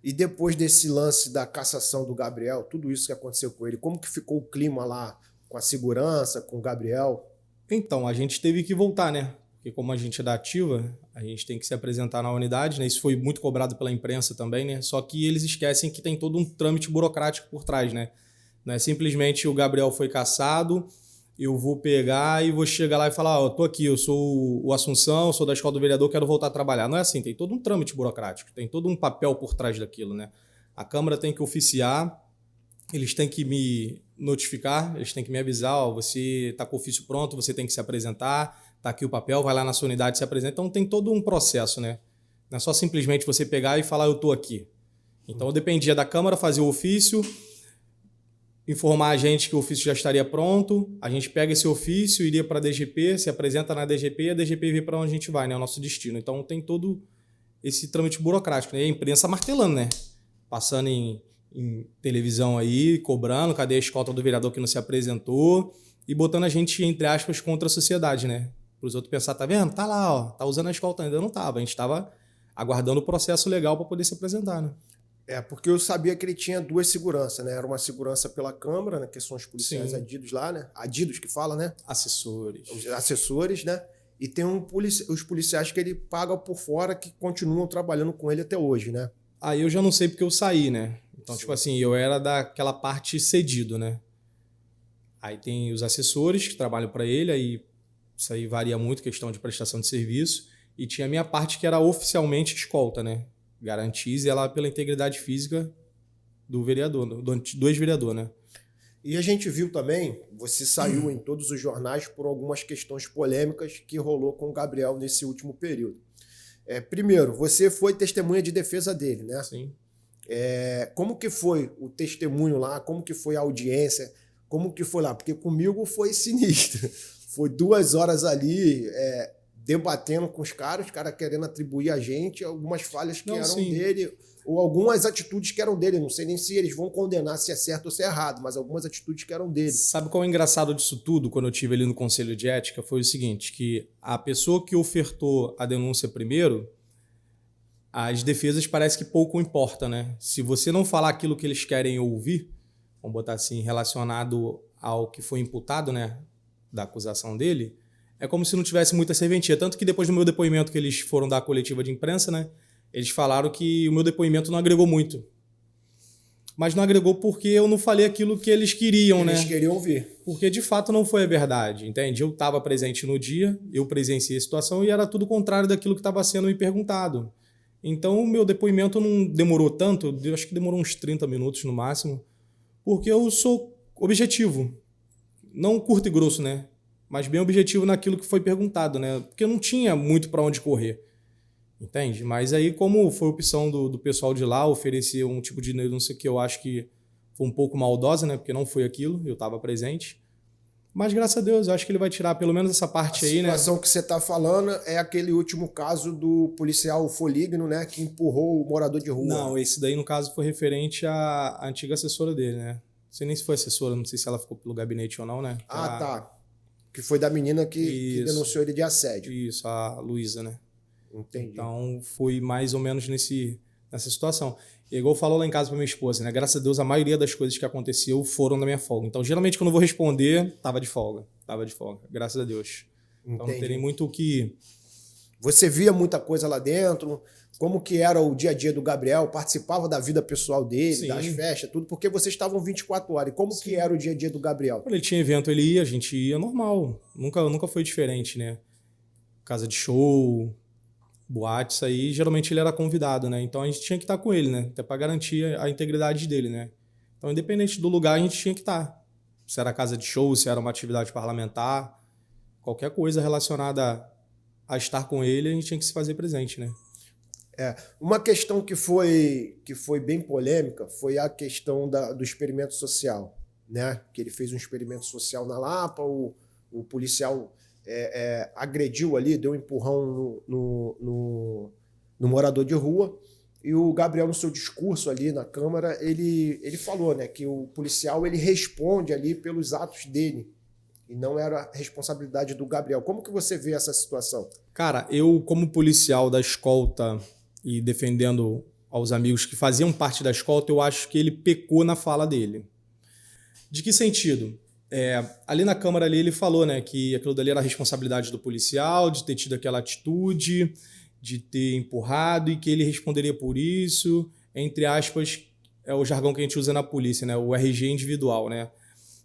E depois desse lance da cassação do Gabriel, tudo isso que aconteceu com ele, como que ficou o clima lá com a segurança, com o Gabriel? Então, a gente teve que voltar, né? Porque como a gente é da ativa, a gente tem que se apresentar na unidade, né? Isso foi muito cobrado pela imprensa também, né? Só que eles esquecem que tem todo um trâmite burocrático por trás, né? Não é simplesmente o Gabriel foi cassado, eu vou pegar e vou chegar lá e falar, ó, eu tô aqui, eu sou o Assunção, sou da escola do vereador, quero voltar a trabalhar. Não é assim, tem todo um trâmite burocrático, tem todo um papel por trás daquilo, né? A Câmara tem que oficiar, eles têm que me notificar, eles têm que me avisar, ó, você está com o ofício pronto, você tem que se apresentar, tá aqui o papel, vai lá na sua unidade e se apresenta. Então tem todo um processo, né? Não é só simplesmente você pegar e falar, eu estou aqui. Então eu dependia da Câmara fazer o ofício, informar a gente que o ofício já estaria pronto, a gente pega esse ofício, iria para a DGP, se apresenta na DGP e a DGP vê para onde a gente vai, né? O nosso destino. Então tem todo esse trâmite burocrático, né? E a imprensa martelando, né? Passando em televisão aí, cobrando, cadê a escolta do vereador que não se apresentou e botando a gente, entre aspas, contra a sociedade, né? Para os outros pensar, tá vendo? Tá lá, ó, tá usando a escolta, ainda não tava. A gente estava aguardando o processo legal para poder se apresentar, né? Porque eu sabia que ele tinha duas seguranças, né? Era uma segurança pela Câmara, né? Que são os policiais Sim, adidos lá, né? Adidos que fala, né? assessores. Os assessores, né? E tem os policiais que ele paga por fora que continuam trabalhando com ele até hoje, né? Aí eu já não sei porque eu saí, né? Então, Sim. tipo assim, eu era daquela parte cedido, né? Aí tem os assessores que trabalham para ele, aí isso aí varia muito, questão de prestação de serviço. E tinha a minha parte que era oficialmente escolta, né? Garantize ela pela integridade física do vereador, do ex-vereador, né? E a gente viu também, você saiu em todos os jornais por algumas questões polêmicas que rolou com o Gabriel nesse último período. Primeiro, você foi testemunha de defesa dele, né? Sim. Como que foi o testemunho lá? Como que foi a audiência? Como que foi lá? Porque comigo foi sinistro. Foi 2 horas ali debatendo com os caras querendo atribuir a gente algumas falhas que Não, eram sim. dele, ou algumas atitudes que eram dele. Não sei nem se eles vão condenar se é certo ou se é errado, mas algumas atitudes que eram dele. Sabe qual é o engraçado disso tudo, quando eu tive ali no Conselho de Ética? Foi o seguinte, que a pessoa que ofertou a denúncia primeiro, as defesas parece que pouco importa, né? Se você não falar aquilo que eles querem ouvir, vamos botar assim, relacionado ao que foi imputado, né, da acusação dele, é como se não tivesse muita serventia. Tanto que depois do meu depoimento que eles foram dar a coletiva de imprensa, né, eles falaram que o meu depoimento não agregou muito. Mas não agregou porque eu não falei aquilo que eles queriam, né? Eles queriam ouvir. Porque de fato não foi a verdade, entende? Eu estava presente no dia, eu presenciei a situação e era tudo contrário daquilo que estava sendo me perguntado. Então o meu depoimento não demorou tanto, eu acho que demorou uns 30 minutos no máximo, porque eu sou objetivo. Não curto e grosso, né? Mas bem objetivo naquilo que foi perguntado, né? Porque eu não tinha muito para onde correr, entende? Mas aí, como foi opção do pessoal de lá oferecer um tipo de denúncia que eu acho que foi um pouco maldosa, né? Porque não foi aquilo, eu estava presente. Mas graças a Deus, eu acho que ele vai tirar pelo menos essa parte aí, né? A situação que você está falando é aquele último caso do policial Foligno, né? Que empurrou o morador de rua. Não, esse daí, no caso, foi referente à antiga assessora dele, né? Não sei nem se foi assessora, não sei se ela ficou pelo gabinete ou não, né? Tá. Que foi da menina que denunciou ele de assédio. Isso, a Luísa, né? Entendi. Então, foi mais ou menos nessa situação. E igual falou lá em casa pra minha esposa, né? Graças a Deus, a maioria das coisas que aconteceu foram na minha folga. Então, geralmente, quando eu vou responder, tava de folga. Graças a Deus. Então, não tem muito o que... Você via muita coisa lá dentro? Como que era o dia a dia do Gabriel? Participava da vida pessoal dele, Sim. das festas, tudo? Porque vocês estavam 24 horas. E como que era o dia a dia do Gabriel? Quando ele tinha evento, ele ia, a gente ia normal. Nunca foi diferente, né? Casa de show, boate, isso aí, geralmente ele era convidado, né? Então a gente tinha que estar com ele, né? Até para garantir a integridade dele, né? Então, independente do lugar, a gente tinha que estar. Se era casa de show, se era uma atividade parlamentar, qualquer coisa relacionada a estar com ele, a gente tinha que se fazer presente, né? Uma questão que foi bem polêmica foi a questão do experimento social, né? Que ele fez um experimento social na Lapa, o policial agrediu ali, deu um empurrão no morador de rua, e o Gabriel, no seu discurso ali na Câmara, ele falou, né, que o policial ele responde ali pelos atos dele, e não era a responsabilidade do Gabriel. Como que você vê essa situação? Cara, eu como policial da escolta e defendendo aos amigos que faziam parte da escolta, eu acho que ele pecou na fala dele. De que sentido? Ali na Câmara ali ele falou, né, que aquilo dali era a responsabilidade do policial, de ter tido aquela atitude, de ter empurrado e que ele responderia por isso, entre aspas, é o jargão que a gente usa na polícia, né, o RG individual, né?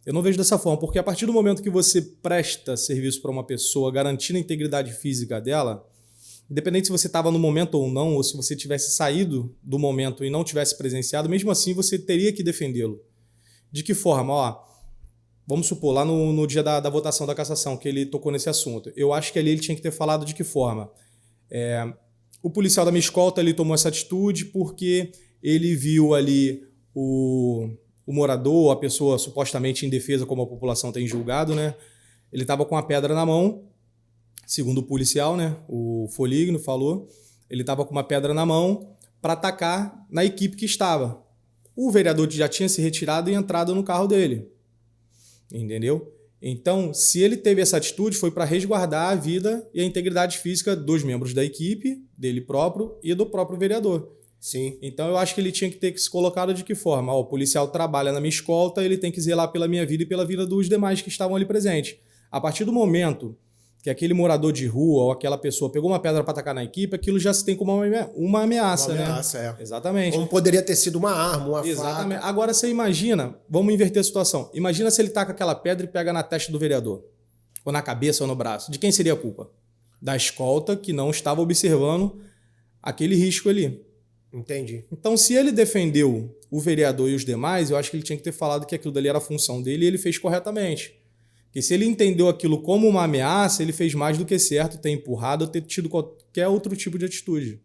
Eu não vejo dessa forma, porque a partir do momento que você presta serviço para uma pessoa garantindo a integridade física dela, independente se você estava no momento ou não, ou se você tivesse saído do momento e não tivesse presenciado, mesmo assim você teria que defendê-lo. De que forma? Ó, vamos supor, lá no dia da votação da cassação, que ele tocou nesse assunto. Eu acho que ali ele tinha que ter falado de que forma. O policial da minha escolta ele tomou essa atitude porque ele viu ali o morador, a pessoa supostamente indefesa, como a população tem julgado, né? Ele estava com a pedra na mão, segundo o policial, né? O Foligno falou, ele estava com uma pedra na mão para atacar na equipe que estava. O vereador já tinha se retirado e entrado no carro dele. Entendeu? Então, se ele teve essa atitude, foi para resguardar a vida e a integridade física dos membros da equipe, dele próprio e do próprio vereador. Sim. Então, eu acho que ele tinha que ter se colocado de que forma? Ó, o policial trabalha na minha escolta, ele tem que zelar pela minha vida e pela vida dos demais que estavam ali presentes. A partir do momento que aquele morador de rua ou aquela pessoa pegou uma pedra para atacar na equipe, aquilo já se tem como uma ameaça, né? Uma ameaça, Exatamente. Como poderia ter sido uma arma, uma Exatamente. Faca. Agora, você imagina, vamos inverter a situação. Imagina se ele taca aquela pedra e pega na testa do vereador, ou na cabeça ou no braço. De quem seria a culpa? Da escolta que não estava observando aquele risco ali. Entendi. Então, se ele defendeu o vereador e os demais, eu acho que ele tinha que ter falado que aquilo dali era a função dele e ele fez corretamente. Porque se ele entendeu aquilo como uma ameaça, ele fez mais do que certo ter empurrado ou ter tido qualquer outro tipo de atitude.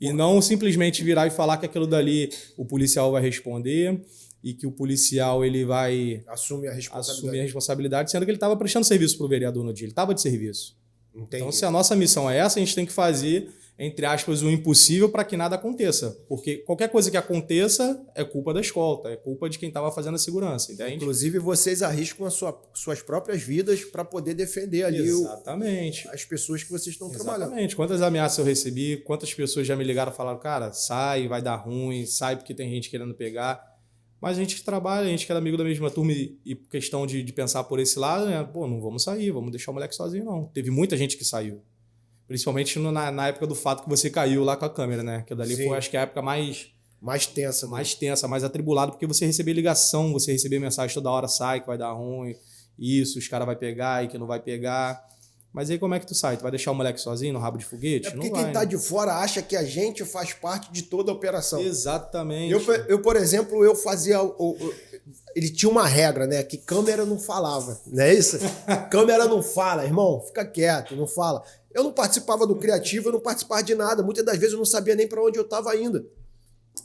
E não simplesmente virar e falar que aquilo dali o policial vai responder e que o policial ele vai assumir a responsabilidade, sendo que ele estava prestando serviço para o vereador no dia, ele estava de serviço. Entendi. Então, se a nossa missão é essa, a gente tem que fazer, entre aspas, o impossível para que nada aconteça. Porque qualquer coisa que aconteça é culpa da escolta, é culpa de quem estava fazendo a segurança, entende? Inclusive, vocês arriscam suas próprias vidas para poder defender ali as pessoas que vocês estão trabalhando. Exatamente. Quantas ameaças eu recebi, quantas pessoas já me ligaram e falaram, cara, sai, vai dar ruim, sai porque tem gente querendo pegar. Mas a gente que trabalha, a gente que era amigo da mesma turma e questão de pensar por esse lado, né? Pô, não vamos sair, vamos deixar o moleque sozinho, não. Teve muita gente que saiu. Principalmente na época do fato que você caiu lá com a câmera, né? Que dali foi, acho que a época mais tensa. Mais tensa, mais atribulada, porque você recebia ligação, você recebia mensagem toda hora, sai, que vai dar ruim, isso, os caras vão pegar e que não vai pegar. Mas aí como é que tu sai? Tu vai deixar o moleque sozinho no rabo de foguete? Porque não quem vai, tá né? de fora acha que a gente faz parte de toda a operação. Exatamente. Eu por exemplo, eu fazia... Ele tinha uma regra, né? Que câmera não falava, não é isso? Câmera não fala, irmão, fica quieto, não fala. Eu não participava do criativo, eu não participava de nada. Muitas das vezes eu não sabia nem para onde eu estava indo.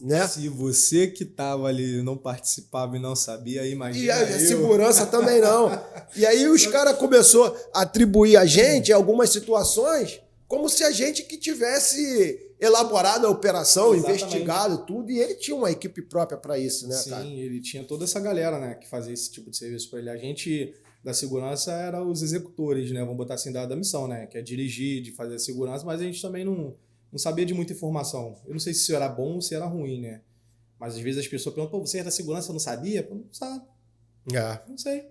Né? Se você que estava ali não participava e não sabia, imagina. E a segurança também não. E aí os caras começaram a atribuir a gente em algumas situações como se a gente que tivesse elaborado a operação, exatamente, investigado tudo, e ele tinha uma equipe própria para isso, né, sim, cara? Sim, ele tinha toda essa galera, né, que fazia esse tipo de serviço para ele. A gente da segurança era os executores, né, vamos botar assim, da missão, né, que é dirigir, de fazer a segurança, mas a gente também não sabia de muita informação. Eu não sei se isso era bom ou se era ruim, né? Mas às vezes as pessoas perguntam, pô, você é da segurança, não sabia? Pô, não sabe. Não sei.